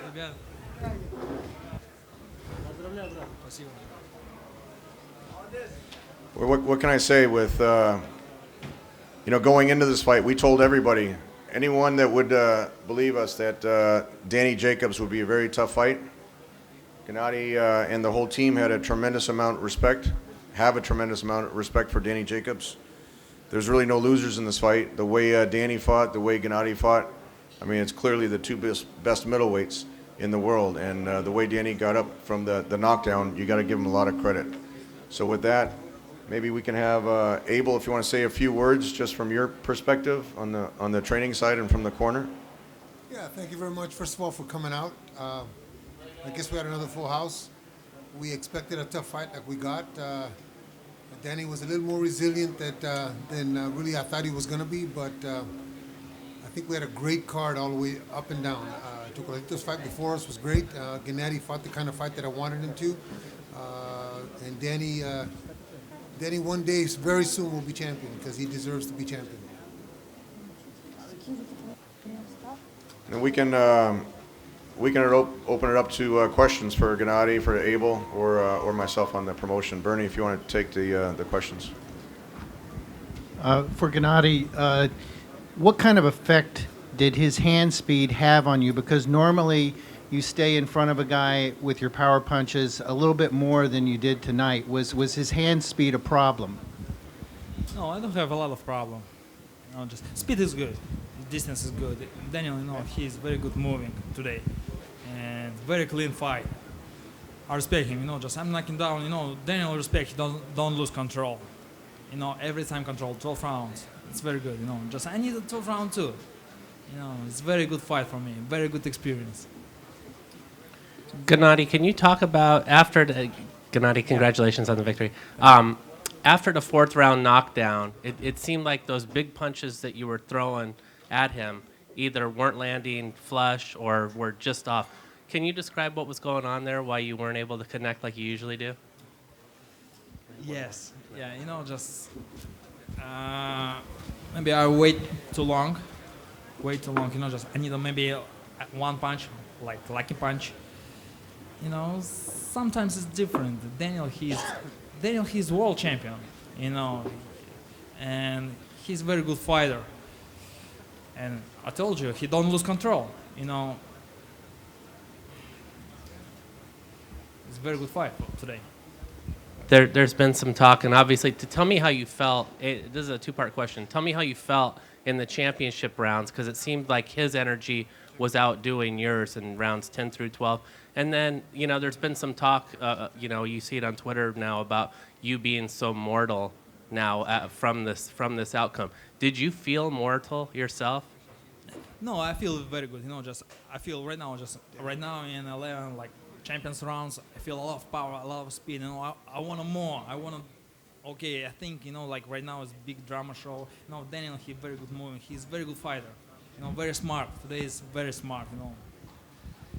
Ребят, спасибо. What can I say with, going into this fight, we told everybody, anyone that would believe us that Danny Jacobs would be a very tough fight. Gennady and the whole team had a tremendous amount of respect, have a tremendous amount of respect for Danny Jacobs. There's really no losers in this fight. The way Danny fought, the way Gennady fought, I mean, it's clearly the two best middleweights in the world. And the way Danny got up from the knockdown, you got to give him a lot of credit. So with that, maybe we can have Abel, if you want to say a few words just from your perspective on the training side and from the corner. Yeah, thank you very much, first of all, for coming out. I guess we had another full house. We expected a tough fight like we got. Danny was a little more resilient than really I thought he was going to be, but I think we had a great card all the way up and down. Tucolito's fight before us was great. Gennady fought the kind of fight that I wanted him to. And Danny one day, very soon, will be champion because he deserves to be champion. And we can open it up to questions for Gennady, for Abel, or myself on the promotion. Bernie, if you want to take the questions. For Gennady, what kind of effect did his hand speed have on you? Because normally you stay in front of a guy with your power punches a little bit more than you did tonight. Was his hand speed a problem? No, I don't have a lot of problem. Just speed is good, distance is good. Daniel, he's very good moving today, and very clean fight. I respect him. Just I'm knocking down. Daniel respect. He don't lose control. Every time control. 12 rounds. It's very good. Just I need a 12 round too. It's very good fight for me. Very good experience. Gennady, can you talk about Gennady, congratulations on the victory. After the fourth round knockdown, it seemed like those big punches that you were throwing at him either weren't landing flush or were just off. Can you describe what was going on there, why you weren't able to connect like you usually do? Yes. Yeah, just maybe I wait too long. Just I need maybe one punch, like lucky punch. Sometimes it's different. Daniel, he's world champion, and he's a very good fighter. And I told you, he don't lose control, It's a very good fight today. There's been some talk, and obviously, tell me how you felt. This is a two-part question. Tell me how you felt in the championship rounds, because it seemed like his energy was outdoing yours in rounds 10 through 12. And then, there's been some talk, you see it on Twitter now about you being so mortal now from this outcome. Did you feel mortal yourself? No, I feel very good. I feel right now in 11 champions rounds, I feel a lot of power, a lot of speed. I want more. I think right now it's big drama show. Daniel, he's very good moving. He's a very good fighter. Very smart. Today is very smart.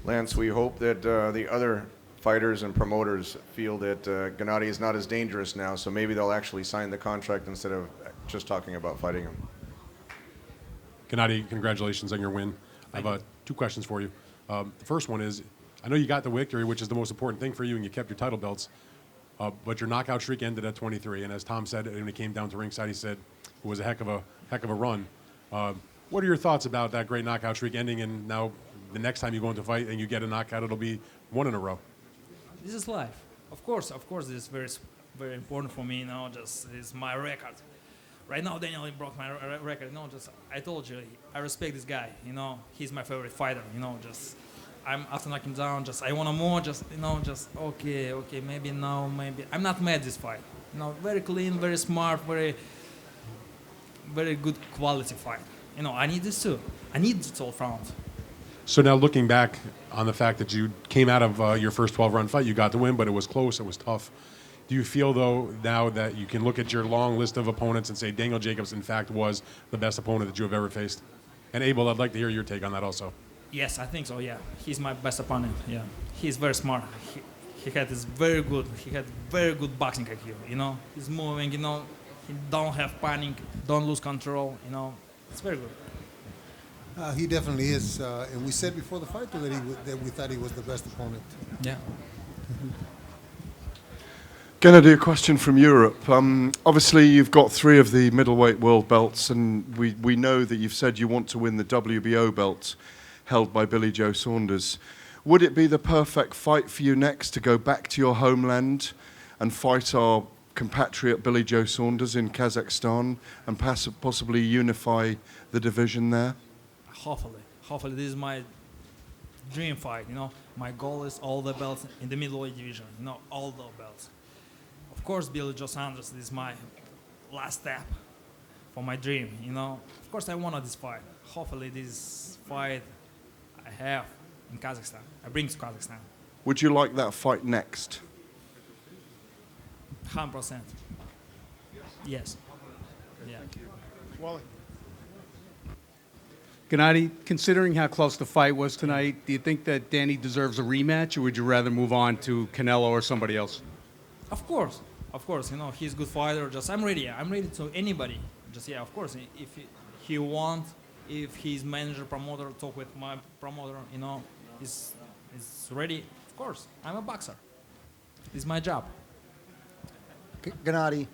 Lance, we hope that the other fighters and promoters feel that Gennady is not as dangerous now, so maybe they'll actually sign the contract instead of just talking about fighting him. Gennady, congratulations on your win. I have two questions for you. The first one is, I know you got the victory, which is the most important thing for you, and you kept your title belts, but your knockout streak ended at 23, and as Tom said, when he came down to ringside, he said it was a heck of a run. What are your thoughts about that great knockout streak ending, and now the next time you go into fight and you get a knockout, it'll be one in a row? This is life. Of course, this is very, very important for me. Just it's my record. Right now, Daniel broke my record. I told you, I respect this guy. He's my favorite fighter. I'm after knocking down. I want more. Okay. Maybe I'm not mad this fight. Very clean, very smart, very, very good quality fight. I need this too. I need the 12 rounds. So now looking back on the fact that you came out of your first 12-round fight, you got the win, but it was close, it was tough. Do you feel, though, now that you can look at your long list of opponents and say Daniel Jacobs, in fact, was the best opponent that you have ever faced? And Abel, I'd like to hear your take on that also. Yes, I think so, yeah. He's my best opponent, yeah. He's very smart. He had very good boxing IQ, He's moving, he don't have panic, don't lose control, It's very good. He definitely is, and we said before the fight that that we thought he was the best opponent. Yeah. Gennady, a question from Europe. Obviously, you've got 3 of the middleweight world belts, and we know that you've said you want to win the WBO belt held by Billy Joe Saunders. Would it be the perfect fight for you next to go back to your homeland and fight our compatriot Billy Joe Saunders in Kazakhstan and possibly unify the division there? Hopefully this is my dream fight, My goal is all the belts in the middleweight division, all the belts. Of course, Billy Joe Saunders, this is my last step for my dream, Of course, I wanted this fight. Hopefully this fight I have in Kazakhstan, I bring to Kazakhstan. Would you like that fight next? 100%. Yes. Yeah. Gennady, considering how close the fight was tonight, do you think that Danny deserves a rematch, or would you rather move on to Canelo or somebody else? Of course, he's a good fighter. I'm ready to anybody. Of course, if he wants, if his manager, promoter, talk with my promoter, is ready. Of course, I'm a boxer. It's my job. Gennady,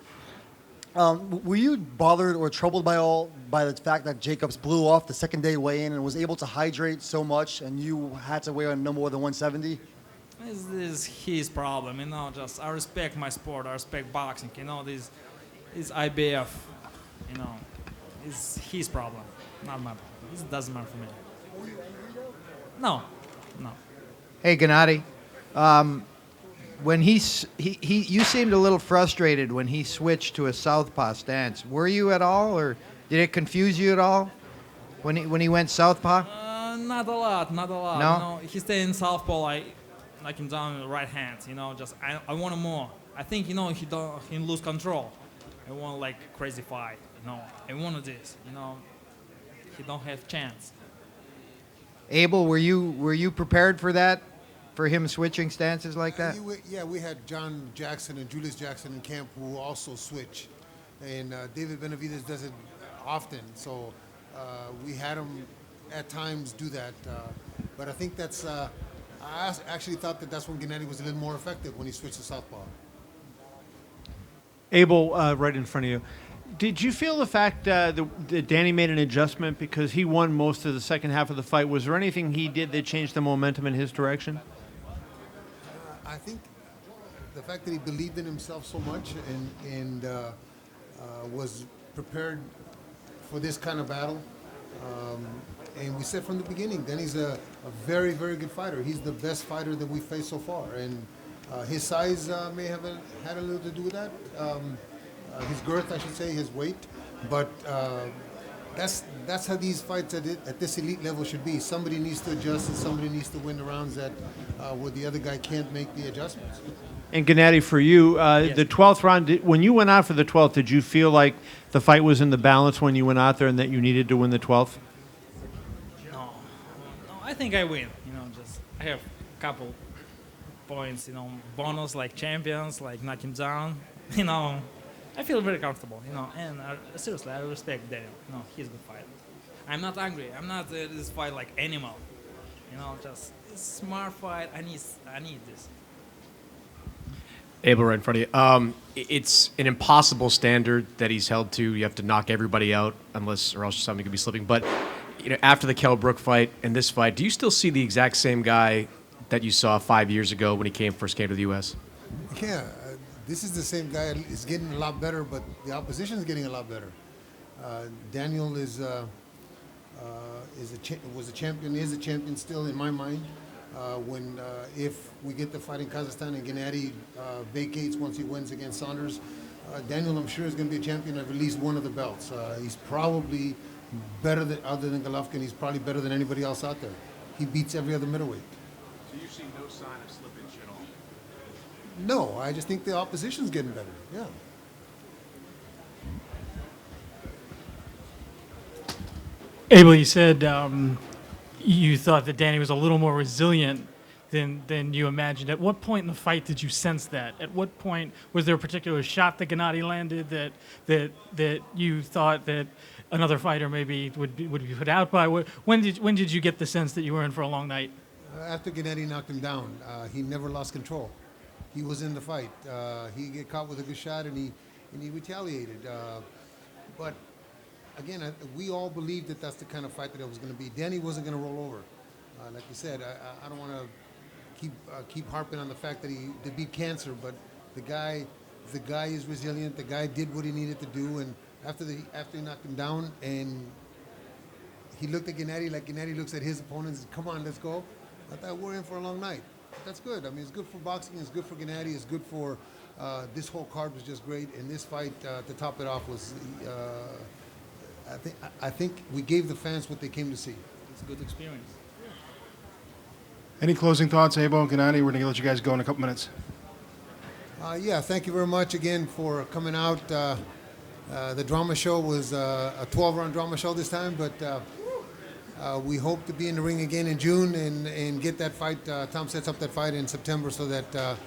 were you bothered or troubled by the fact that Jacobs blew off the second day weigh-in and was able to hydrate so much, and you had to weigh on no more than 170? This is his problem, I respect my sport. I respect boxing. This is IBF. It's his problem, not my problem. This doesn't matter for me. No. Hey, Gennady, when you seemed a little frustrated when he switched to a southpaw stance. Were you at all, or did it confuse you at all when he went southpaw? Not a lot. No? He stayed in southpaw. I him down with the right hand. I want him more. I think he lose control. I want crazy fight. I wanted this. He don't have chance. Abel, were you prepared for that? For him switching stances like that? We had John Jackson and Julius Jackson in camp who also switch, and David Benavidez does it often. So we had him at times do that, but I think that's. I actually thought that's when Gennady was a little more effective when he switched to southpaw. Abel, right in front of you. Did you feel the fact that Danny made an adjustment because he won most of the second half of the fight? Was there anything he did that changed the momentum in his direction? I think the fact that he believed in himself so much and was prepared for this kind of battle. And we said from the beginning, Danny's a very, very good fighter. He's the best fighter that we've faced so far. And his size may have had a little to do with that. His girth, I should say, his weight. But that's how these fights at this elite level should be. Somebody needs to adjust and somebody needs to win the rounds where the other guy can't make the adjustments. And Gennady, for you, Yes. the 12th round, when you went out for the 12th, did you feel like the fight was in the balance when you went out there and that you needed to win the 12th? No, I think I win. I have a couple points, bonus like champions, like knock him down. I feel very comfortable, and seriously, I respect Daniel. He's a good fighter. I'm not angry. I'm not this fight like animal. Just it's smart fight. I need this. Abel, right in front of you. It's an impossible standard that he's held to. You have to knock everybody out, or else something could be slipping. But after the Kell Brook fight and this fight, do you still see the exact same guy that you saw 5 years ago when he first came to the U.S.? Yeah, this is the same guy. It's getting a lot better, but the opposition is getting a lot better. Daniel was a champion. Is a champion still in my mind. If we get the fight in Kazakhstan and Gennady vacates once he wins against Saunders, Daniel, I'm sure, is going to be a champion of at least one of the belts. He's probably better other than Golovkin. He's probably better than anybody else out there. He beats every other middleweight. So you see no sign of slippage at all? No, I just think the opposition's getting better. Yeah. Abel, you said you thought that Danny was a little more resilient than you imagined. At what point in the fight did you sense that? At what point was there a particular shot that Gennady landed that you thought that another fighter maybe would be put out by? When did you get the sense that you were in for a long night? After Gennady knocked him down, he never lost control. He was in the fight. He get caught with a good shot, and he retaliated. But again, we all believed that that's the kind of fight that it was going to be. Danny wasn't going to roll over. Like you said, I don't want to keep harping on the fact that he beat cancer, but the guy is resilient. The guy did what he needed to do, and after he knocked him down, and he looked at Gennady like Gennady looks at his opponents. Come on, let's go. I thought we're in for a long night. That's good. I mean, it's good for boxing. It's good for Gennady. It's good for this whole card was just great, and this fight to top it off was. I think we gave the fans what they came to see. It's a good experience. Any closing thoughts, Abel and Gennady? We're going to let you guys go in a couple minutes. Yeah, thank you very much again for coming out. The drama show was a 12-round drama show this time, but we hope to be in the ring again in June and get that fight. Tom sets up that fight in September so that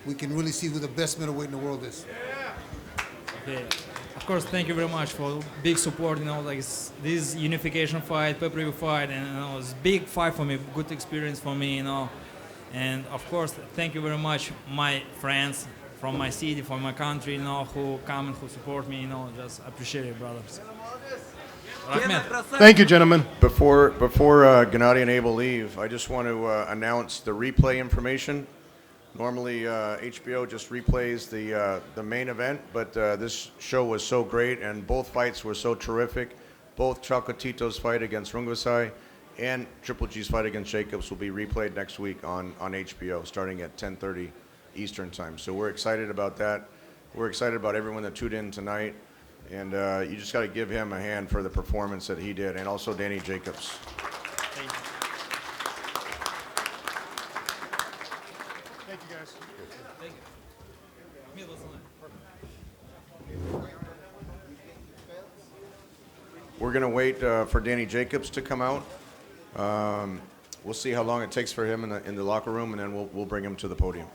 we can really see who the best middleweight in the world is. Okay. Of course, thank you very much for big support. Like this unification fight, pay-per-view fight, and it's a big fight for me, good experience for me. And of course, thank you very much, my friends from my city, from my country, who come and who support me. Just appreciate it, brothers. Thank you, gentlemen. Before Gennady and Abel leave, I just want to announce the replay information. Normally, HBO just replays the main event, but this show was so great, and both fights were so terrific. Both Chocolatito's fight against Rungvisai and Triple G's fight against Jacobs will be replayed next week on HBO, starting at 10:30 Eastern Time. So we're excited about that. We're excited about everyone that tuned in tonight, and you just got to give him a hand for the performance that he did, and also Danny Jacobs. Thank you. Thank you, guys. Thank you. We're going to wait for Danny Jacobs to come out. We'll see how long it takes for him in the locker room, and then we'll bring him to the podium.